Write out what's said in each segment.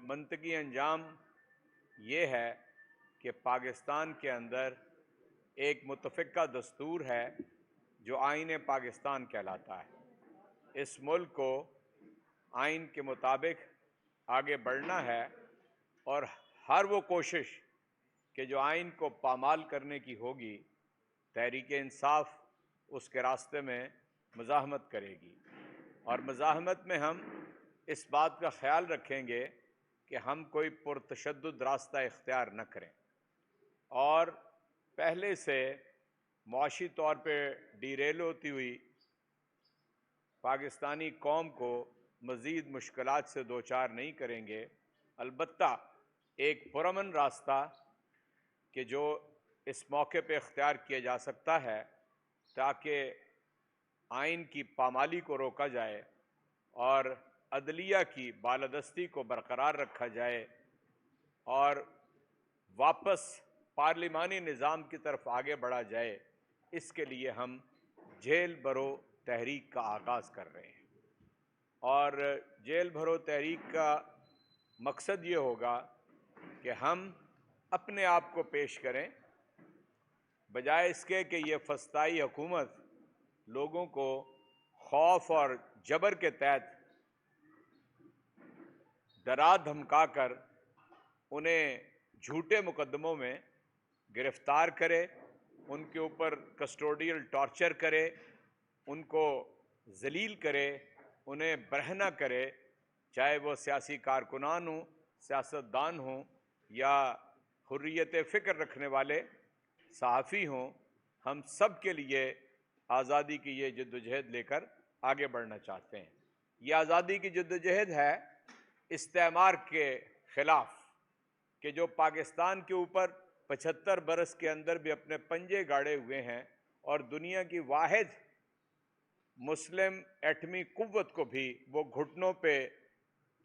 منطقی انجام یہ ہے کہ پاکستان کے اندر ایک متفقہ دستور ہے جو آئین پاکستان کہلاتا ہے۔ اس ملک کو آئین کے مطابق آگے بڑھنا ہے اور ہر وہ کوشش کہ جو آئین کو پامال کرنے کی ہوگی، تحریک انصاف اس کے راستے میں مزاحمت کرے گی، اور مزاحمت میں ہم اس بات کا خیال رکھیں گے کہ ہم کوئی پرتشدد راستہ اختیار نہ کریں اور پہلے سے معاشی طور پہ ڈیریل ہوتی ہوئی پاکستانی قوم کو مزید مشکلات سے دوچار نہیں کریں گے۔ البتہ ایک پرامن راستہ کہ جو اس موقع پہ اختیار کیا جا سکتا ہے تاکہ آئین کی پامالی کو روکا جائے اور عدلیہ کی بالادستی کو برقرار رکھا جائے اور واپس پارلیمانی نظام کی طرف آگے بڑھا جائے، اس کے لیے ہم جیل بھرو تحریک کا آغاز کر رہے ہیں۔ اور جیل بھرو تحریک کا مقصد یہ ہوگا کہ ہم اپنے آپ کو پیش کریں، بجائے اس کے کہ یہ فسطائی حکومت لوگوں کو خوف اور جبر کے تحت ڈرا دھمکا کر انہیں جھوٹے مقدموں میں گرفتار کرے، ان کے اوپر کسٹوڈیل ٹارچر کرے، ان کو ذلیل کرے، انہیں برہنہ کرے، چاہے وہ سیاسی کارکنان ہوں، سیاستدان ہوں یا حریت فکر رکھنے والے صحافی ہوں۔ ہم سب کے لیے آزادی کی یہ جدوجہد لے کر آگے بڑھنا چاہتے ہیں۔ یہ آزادی کی جدوجہد ہے استعمار کے خلاف، کہ جو پاکستان کے اوپر 75 برس کے اندر بھی اپنے پنجے گاڑے ہوئے ہیں اور دنیا کی واحد مسلم ایٹمی قوت کو بھی وہ گھٹنوں پہ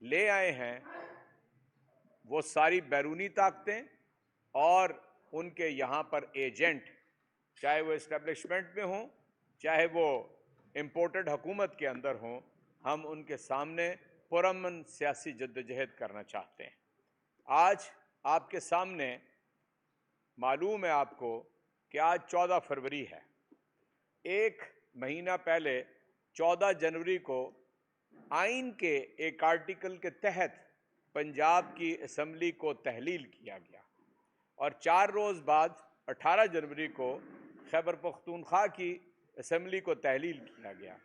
لے آئے ہیں، وہ ساری بیرونی طاقتیں اور ان کے یہاں پر ایجنٹ، چاہے وہ اسٹیبلشمنٹ میں ہوں چاہے وہ امپورٹڈ حکومت کے اندر ہوں، ہم ان کے سامنے پرامن سیاسی جدوجہد کرنا چاہتے ہیں۔ آج آپ کے سامنے معلوم ہے آپ کو کہ آج 14 فروری ہے۔ ایک مہینہ پہلے 14 جنوری کو آئین کے ایک آرٹیکل کے تحت پنجاب کی اسمبلی کو تحلیل کیا گیا، اور 4 روز بعد 18 جنوری کو خیبر پختونخوا کی اسمبلی کو تحلیل کیا گیا۔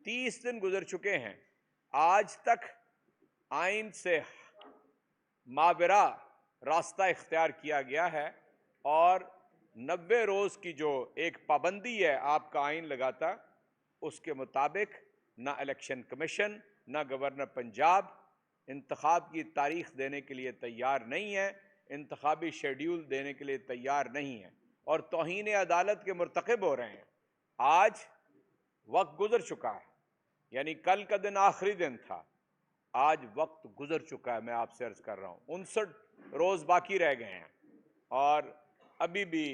30 دن گزر چکے ہیں، آج تک آئین سے ماورا راستہ اختیار کیا گیا ہے، اور 90 روز کی جو ایک پابندی ہے آپ کا آئین لگاتا، اس کے مطابق نہ الیکشن کمیشن نہ گورنر پنجاب انتخاب کی تاریخ دینے کے لیے تیار نہیں ہے، انتخابی شیڈیول دینے کے لیے تیار نہیں ہے، اور توہین عدالت کے مرتکب ہو رہے ہیں۔ آج وقت گزر چکا ہے، یعنی کل کا دن آخری دن تھا، آج وقت گزر چکا ہے، میں آپ سے عرض کر رہا ہوں 59 روز باقی رہ گئے ہیں، اور ابھی بھی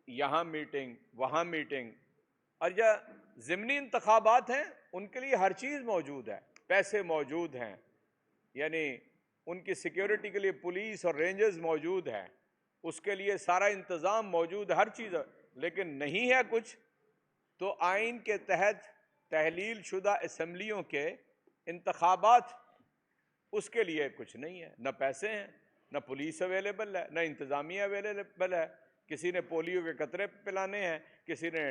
یہاں میٹنگ وہاں میٹنگ، اور جو ضمنی انتخابات ہیں ان کے لیے ہر چیز موجود ہے، پیسے موجود ہیں، یعنی ان کی سیکیورٹی کے لیے پولیس اور رینجرز موجود ہیں، اس کے لیے سارا انتظام موجود ہے، ہر چیز ہے، لیکن نہیں ہے کچھ۔ تو آئین کے تحت تحلیل شدہ اسمبلیوں کے انتخابات، اس کے لیے کچھ نہیں ہے، نہ پیسے ہیں، نہ پولیس اویلیبل ہے، نہ انتظامیہ اویلیبل ہے۔ کسی نے پولیو کے قطرے پلانے ہیں، کسی نے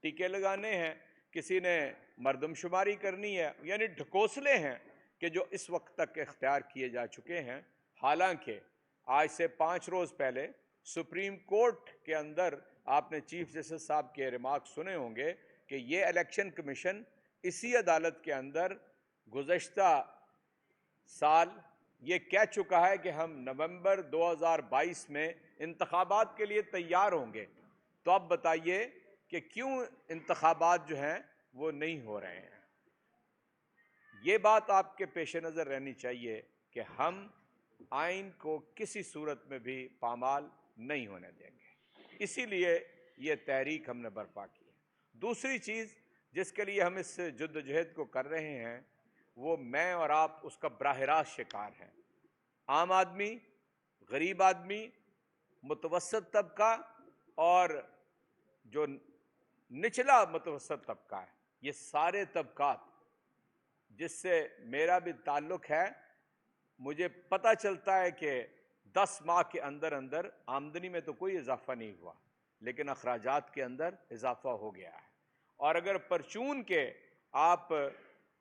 ٹیکے لگانے ہیں، کسی نے مردم شماری کرنی ہے، یعنی ڈھکوسلے ہیں کہ جو اس وقت تک اختیار کیے جا چکے ہیں۔ حالانکہ آج سے 5 روز پہلے سپریم کورٹ کے اندر آپ نے چیف جسٹس صاحب کے ریمارک سنے ہوں گے کہ یہ الیکشن کمیشن اسی عدالت کے اندر گزشتہ سال یہ کہہ چکا ہے کہ ہم نومبر 2022 میں انتخابات کے لیے تیار ہوں گے۔ تو اب بتائیے کہ کیوں انتخابات جو ہیں وہ نہیں ہو رہے ہیں؟ یہ بات آپ کے پیش نظر رہنی چاہیے کہ ہم آئین کو کسی صورت میں بھی پامال نہیں ہونے دیں گے، اسی لیے یہ تحریک ہم نے برپا کی ہے۔ دوسری چیز جس کے لیے ہم اس جدوجہد کو کر رہے ہیں، وہ میں اور آپ اس کا براہ راست شکار ہیں۔ عام آدمی، غریب آدمی، متوسط طبقہ اور جو نچلا متوسط طبقہ ہے، یہ سارے طبقات جس سے میرا بھی تعلق ہے، مجھے پتہ چلتا ہے کہ 10 ماہ کے اندر اندر آمدنی میں تو کوئی اضافہ نہیں ہوا، لیکن اخراجات کے اندر اضافہ ہو گیا ہے۔ اور اگر پرچون کے آپ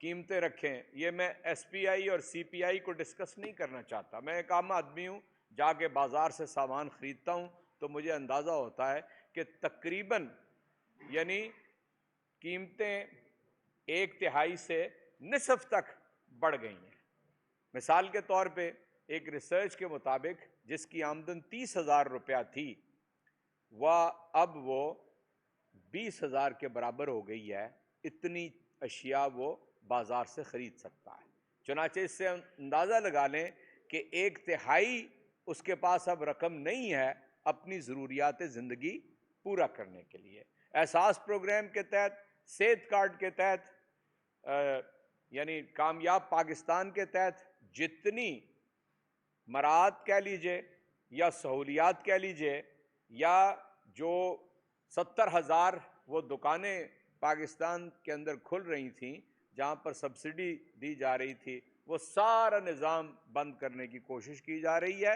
قیمتیں رکھیں، یہ میں ایس پی آئی اور سی پی آئی کو ڈسکس نہیں کرنا چاہتا، میں ایک عام آدمی ہوں، جا کے بازار سے سامان خریدتا ہوں تو مجھے اندازہ ہوتا ہے کہ تقریباً یعنی قیمتیں 1/3 سے نصف تک بڑھ گئی ہیں۔ مثال کے طور پہ ایک ریسرچ کے مطابق جس کی آمدن 30,000 روپیہ تھی، اب وہ 20,000 کے برابر ہو گئی ہے، اتنی اشیاء وہ بازار سے خرید سکتا ہے۔ چنانچہ اس سے اندازہ لگا لیں کہ 1/3 اس کے پاس اب رقم نہیں ہے اپنی ضروریات زندگی پورا کرنے کے لیے۔ احساس پروگرام کے تحت، صحت کارڈ کے تحت، یعنی کامیاب پاکستان کے تحت جتنی مراعات کہہ لیجئے یا سہولیات کہہ لیجئے، یا جو 70,000 وہ دکانیں پاکستان کے اندر کھل رہی تھیں جہاں پر سبسڈی دی جا رہی تھی، وہ سارا نظام بند کرنے کی کوشش کی جا رہی ہے،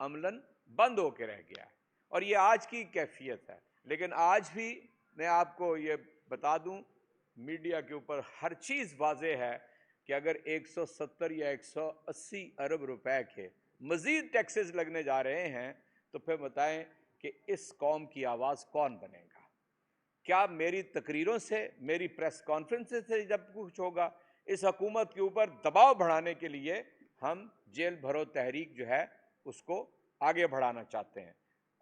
عملاً بند ہو کے رہ گیا ہے۔ اور یہ آج کی کیفیت ہے۔ لیکن آج بھی میں آپ کو یہ بتا دوں، میڈیا کے اوپر ہر چیز واضح ہے کہ اگر 170 یا 180 ارب روپے کے مزید ٹیکسز لگنے جا رہے ہیں تو پھر بتائیں کہ اس قوم کی آواز کون بنے گا؟ کیا میری تقریروں سے، میری پریس کانفرنس سے جب کچھ ہوگا؟ اس حکومت کے اوپر دباؤ بڑھانے کے لیے ہم جیل بھرو تحریک جو ہے اس کو آگے بڑھانا چاہتے ہیں۔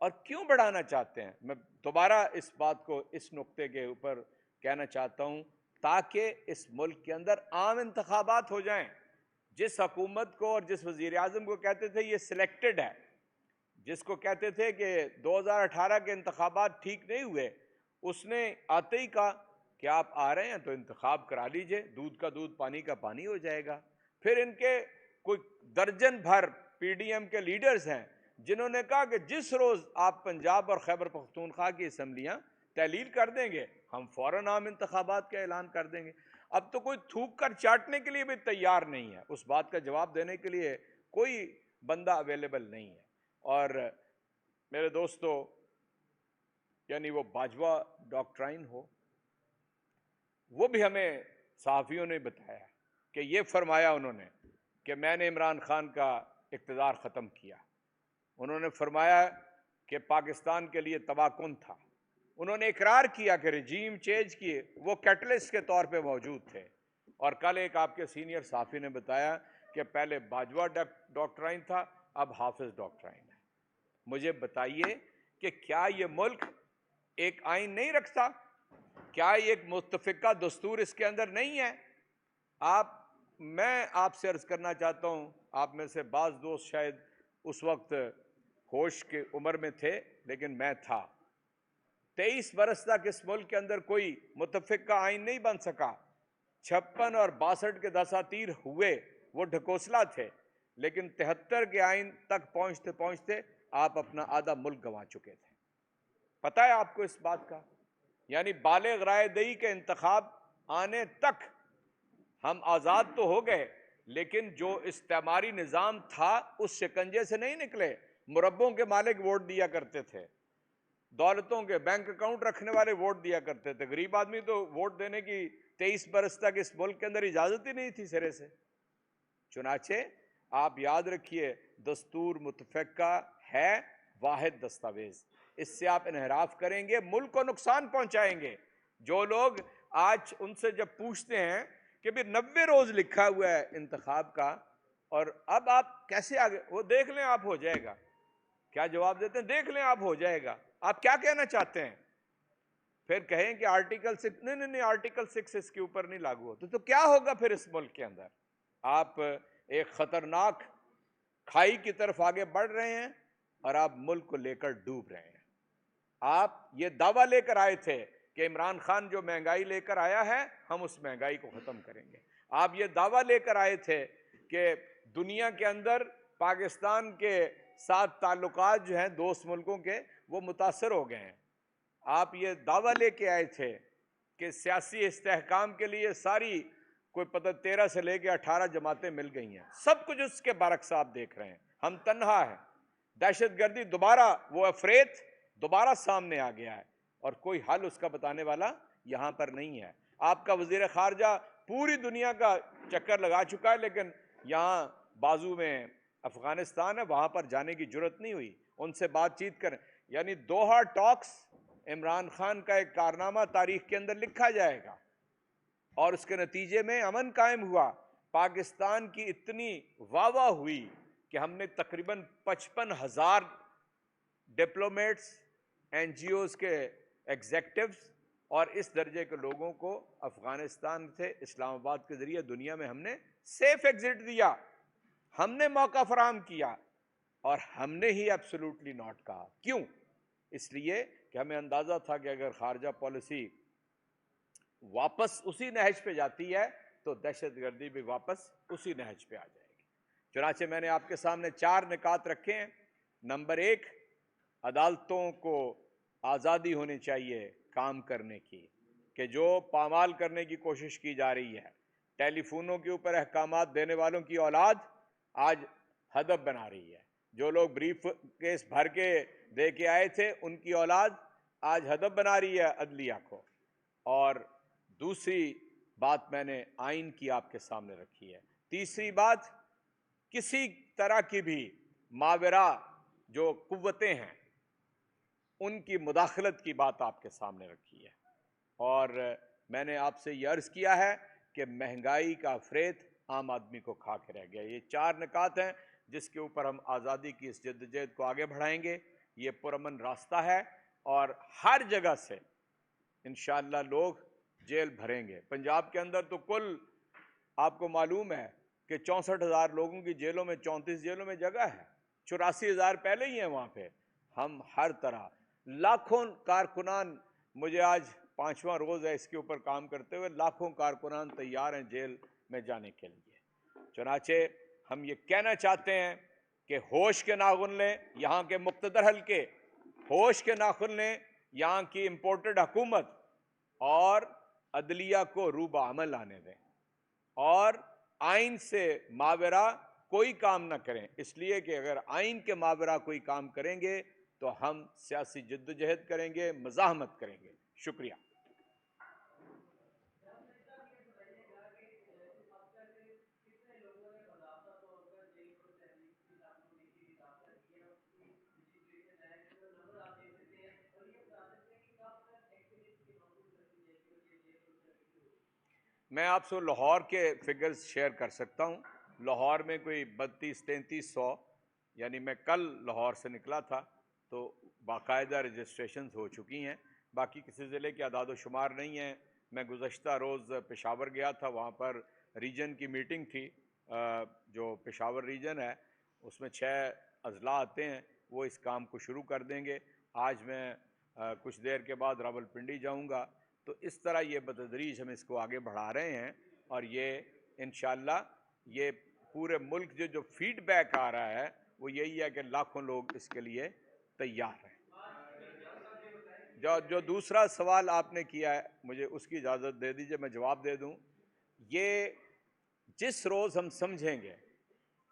اور کیوں بڑھانا چاہتے ہیں؟ میں دوبارہ اس بات کو اس نقطے کے اوپر کہنا چاہتا ہوں تاکہ اس ملک کے اندر عام انتخابات ہو جائیں۔ جس حکومت کو اور جس وزیر اعظم کو کہتے تھے یہ سلیکٹڈ ہے، جس کو کہتے تھے کہ 2018 کے انتخابات ٹھیک نہیں ہوئے، اس نے آتے ہی کہا کہ آپ آ رہے ہیں تو انتخاب کرا لیجئے، دودھ کا دودھ پانی کا پانی ہو جائے گا۔ پھر ان کے کوئی درجن بھر پی ڈی ایم کے لیڈرز ہیں جنہوں نے کہا کہ جس روز آپ پنجاب اور خیبر پختونخوا کی اسمبلیاں تحلیل کر دیں گے ہم فوراً عام انتخابات کا اعلان کر دیں گے۔ اب تو کوئی تھوک کر چاٹنے کے لیے بھی تیار نہیں ہے، اس بات کا جواب دینے کے لیے کوئی بندہ اویلیبل نہیں ہے۔ اور میرے دوستو، یعنی وہ باجوہ ڈاکٹرائن ہو، وہ بھی ہمیں صحافیوں نے بتایا کہ یہ فرمایا انہوں نے کہ میں نے عمران خان کا اقتدار ختم کیا۔ انہوں نے فرمایا کہ پاکستان کے لیے تباہ کن تھا۔ انہوں نے اقرار کیا کہ رجیم چینج کیے وہ کیٹلسٹ کے طور پہ موجود تھے۔ اور کل ایک آپ کے سینئر صحافی نے بتایا کہ پہلے باجوہ ڈاکٹرائن تھا، اب حافظ ڈاکٹرائن ہے۔ مجھے بتائیے کہ کیا یہ ملک ایک آئین نہیں رکھتا؟ کیا ایک متفقہ دستور اس کے اندر نہیں ہے؟ میں آپ سے عرض کرنا چاہتا ہوں، آپ میں سے بعض دوست شاید اس وقت ہوش کے عمر میں تھے، لیکن میں تھا۔ 23 برس تک اس ملک کے اندر کوئی متفقہ آئین نہیں بن سکا۔ 56 اور 62 کے دساتیر ہوئے، وہ ڈھکوسلا تھے، لیکن 73 کے آئین تک پہنچتے پہنچتے آپ اپنا آدھا ملک گنوا چکے تھے۔ پتہ ہے آپ کو اس بات کا؟ یعنی بالغ رائے دہی کے انتخاب آنے تک ہم آزاد تو ہو گئے، لیکن جو استعماری نظام تھا اس شکنجے سے نہیں نکلے۔ مربوں کے مالک ووٹ دیا کرتے تھے، دولتوں کے بینک اکاؤنٹ رکھنے والے ووٹ دیا کرتے تھے، غریب آدمی تو ووٹ دینے کی 23 برس تک اس ملک کے اندر اجازت ہی نہیں تھی سرے سے۔ چنانچہ آپ یاد رکھیے، دستور متفقہ ہے واحد دستاویز، اس سے آپ انحراف کریں گے، ملک کو نقصان پہنچائیں گے۔ جو لوگ آج ان سے جب پوچھتے ہیں کہ بھی 90 روز لکھا ہوا ہے انتخاب کا اور اب آپ کیسے آگے، وہ دیکھ لیں آپ ہو جائے گا، کیا جواب دیتے ہیں؟ دیکھ لیں آپ ہو جائے گا۔ آپ کیا کہنا چاہتے ہیں؟ پھر کہیں کہ آرٹیکل 6 نہیں آرٹیکل 6 اس کے اوپر نہیں لاگو ہوتا، تو کیا ہوگا پھر اس ملک کے اندر؟ آپ ایک خطرناک کھائی کی طرف آگے بڑھ رہے ہیں اور آپ ملک کو لے کر ڈوب رہے ہیں۔ آپ یہ دعویٰ لے کر آئے تھے کہ عمران خان جو مہنگائی لے کر آیا ہے ہم اس مہنگائی کو ختم کریں گے۔ آپ یہ دعویٰ لے کر آئے تھے کہ دنیا کے اندر پاکستان کے ساتھ تعلقات جو ہیں دوست ملکوں کے وہ متاثر ہو گئے ہیں۔ آپ یہ دعویٰ لے کے آئے تھے کہ سیاسی استحکام کے لیے ساری کوئی پتہ 13 سے لے کے 18 جماعتیں مل گئی ہیں، سب کچھ اس کے برعکس آپ دیکھ رہے ہیں۔ ہم تنہا ہیں، دہشت گردی دوبارہ، وہ افریت دوبارہ سامنے آ گیا ہے، اور کوئی حل اس کا بتانے والا یہاں پر نہیں ہے۔ آپ کا وزیر خارجہ پوری دنیا کا چکر لگا چکا ہے، لیکن یہاں بازو میں افغانستان ہے، وہاں پر جانے کی جرت نہیں ہوئی۔ ان سے بات چیت کریں، یعنی دوحہ ٹاکس عمران خان کا ایک کارنامہ تاریخ کے اندر لکھا جائے گا، اور اس کے نتیجے میں امن قائم ہوا۔ پاکستان کی اتنی واہ واہ ہوئی کہ ہم نے تقریباً 55,000 ڈپلومیٹس، این جی اوز کے ایگزیکٹوز اور اس درجے کے لوگوں کو افغانستان سے اسلام آباد کے ذریعے دنیا میں ہم نے سیف ایگزٹ دیا، ہم نے موقع فراہم کیا، اور ہم نے ہی ایبسولوٹلی ناٹ کہا۔ کیوں؟ اس لیے کہ ہمیں اندازہ تھا کہ اگر خارجہ پالیسی واپس اسی نہج پہ جاتی ہے تو دہشت گردی بھی واپس اسی نہج پہ آ جائے گی۔ چنانچہ میں نے آپ کے سامنے 4 نکات رکھے ہیں۔ نمبر 1، عدالتوں کو آزادی ہونی چاہیے کام کرنے کی، کہ جو پامال کرنے کی کوشش کی جا رہی ہے، ٹیلی فونوں کے اوپر احکامات دینے والوں کی اولاد آج ہدف بنا رہی ہے، جو لوگ بریف کیس بھر کے دے کے آئے تھے ان کی اولاد آج ہدف بنا رہی ہے عدلیہ کو۔ اور دوسری بات میں نے آئین کی آپ کے سامنے رکھی ہے۔ تیسری بات، کسی طرح کی بھی ماورا جو قوتیں ہیں ان کی مداخلت کی بات آپ کے سامنے رکھی ہے، اور میں نے آپ سے یہ عرض کیا ہے کہ مہنگائی کا فریت عام آدمی کو کھا کے رہ گیا۔ یہ 4 نکات ہیں جس کے اوپر ہم آزادی کی اس جدوجہد کو آگے بڑھائیں گے۔ یہ پرامن راستہ ہے، اور ہر جگہ سے انشاءاللہ لوگ جیل بھریں گے۔ پنجاب کے اندر تو کل آپ کو معلوم ہے کہ 64,000 لوگوں کی جیلوں میں، 34 جیلوں میں جگہ ہے، 84,000 پہلے ہی ہیں وہاں پہ۔ ہم ہر طرح لاکھوں کارکنان، مجھے آج 5واں روز ہے اس کے اوپر کام کرتے ہوئے، لاکھوں کارکنان تیار ہیں جیل میں جانے کے لیے۔ چنانچہ ہم یہ کہنا چاہتے ہیں کہ ہوش کے ناخن لیں یہاں کے مقتدر حلقے، ہوش کے ناخن لیں یہاں کی امپورٹڈ حکومت، اور عدلیہ کو روبہ عمل آنے دیں، اور آئین سے ماورا کوئی کام نہ کریں، اس لیے کہ اگر آئین کے ماورا کوئی کام کریں گے تو ہم سیاسی جدوجہد کریں گے، مزاحمت کریں گے۔ شکریہ۔ میں آپ سے لاہور کے فگرز شیئر کر سکتا ہوں۔ لاہور میں کوئی 32-33 سو، یعنی میں کل لاہور سے نکلا تھا تو باقاعدہ رجسٹریشنز ہو چکی ہیں۔ باقی کسی ضلع کے اعداد و شمار نہیں ہیں۔ میں گزشتہ روز پشاور گیا تھا، وہاں پر ریجن کی میٹنگ تھی، جو پشاور ریجن ہے اس میں 6 اضلاع آتے ہیں، وہ اس کام کو شروع کر دیں گے۔ آج میں کچھ دیر کے بعد راولپنڈی جاؤں گا، تو اس طرح یہ بتدریج ہم اس کو آگے بڑھا رہے ہیں، اور یہ انشاءاللہ یہ پورے ملک جو فیڈ بیک آ رہا ہے وہ یہی ہے کہ لاکھوں لوگ اس کے لیے تیار ہیں۔ جو دوسرا سوال آپ نے کیا ہے، مجھے اس کی اجازت دے دیجئے میں جواب دے دوں۔ یہ جس روز ہم سمجھیں گے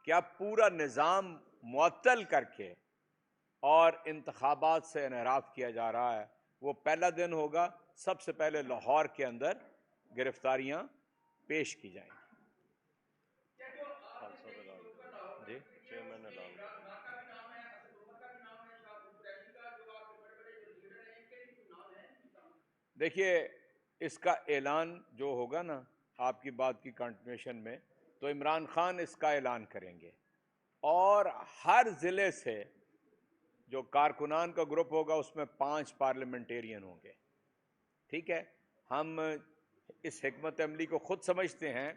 کہ اب پورا نظام معطل کر کے اور انتخابات سے انحراف کیا جا رہا ہے، وہ پہلا دن ہوگا۔ سب سے پہلے لاہور کے اندر گرفتاریاں پیش کی جائیں گی۔ جی دیکھیے، اس کا اعلان جو ہوگا نا آپ کی بات کی کنٹینیوشن میں، تو عمران خان اس کا اعلان کریں گے، اور ہر ضلع سے جو کارکنان کا گروپ ہوگا اس میں 5 پارلیمنٹیرین ہوں گے۔ ٹھیک ہے، ہم اس حکمت عملی کو خود سمجھتے ہیں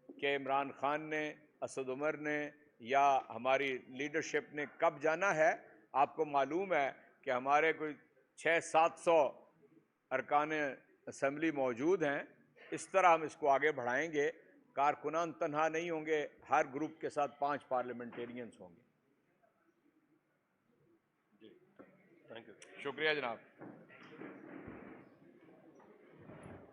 کہ عمران خان نے، اسد عمر نے یا ہماری لیڈرشپ نے کب جانا ہے۔ آپ کو معلوم ہے کہ ہمارے کوئی 600-700 ارکان اسمبلی موجود ہیں۔ اس طرح ہم اس کو آگے بڑھائیں گے۔ کارکنان تنہا نہیں ہوں گے، ہر گروپ کے ساتھ 5 پارلیمنٹیرینز ہوں گے۔ Thank you. شکریہ جناب.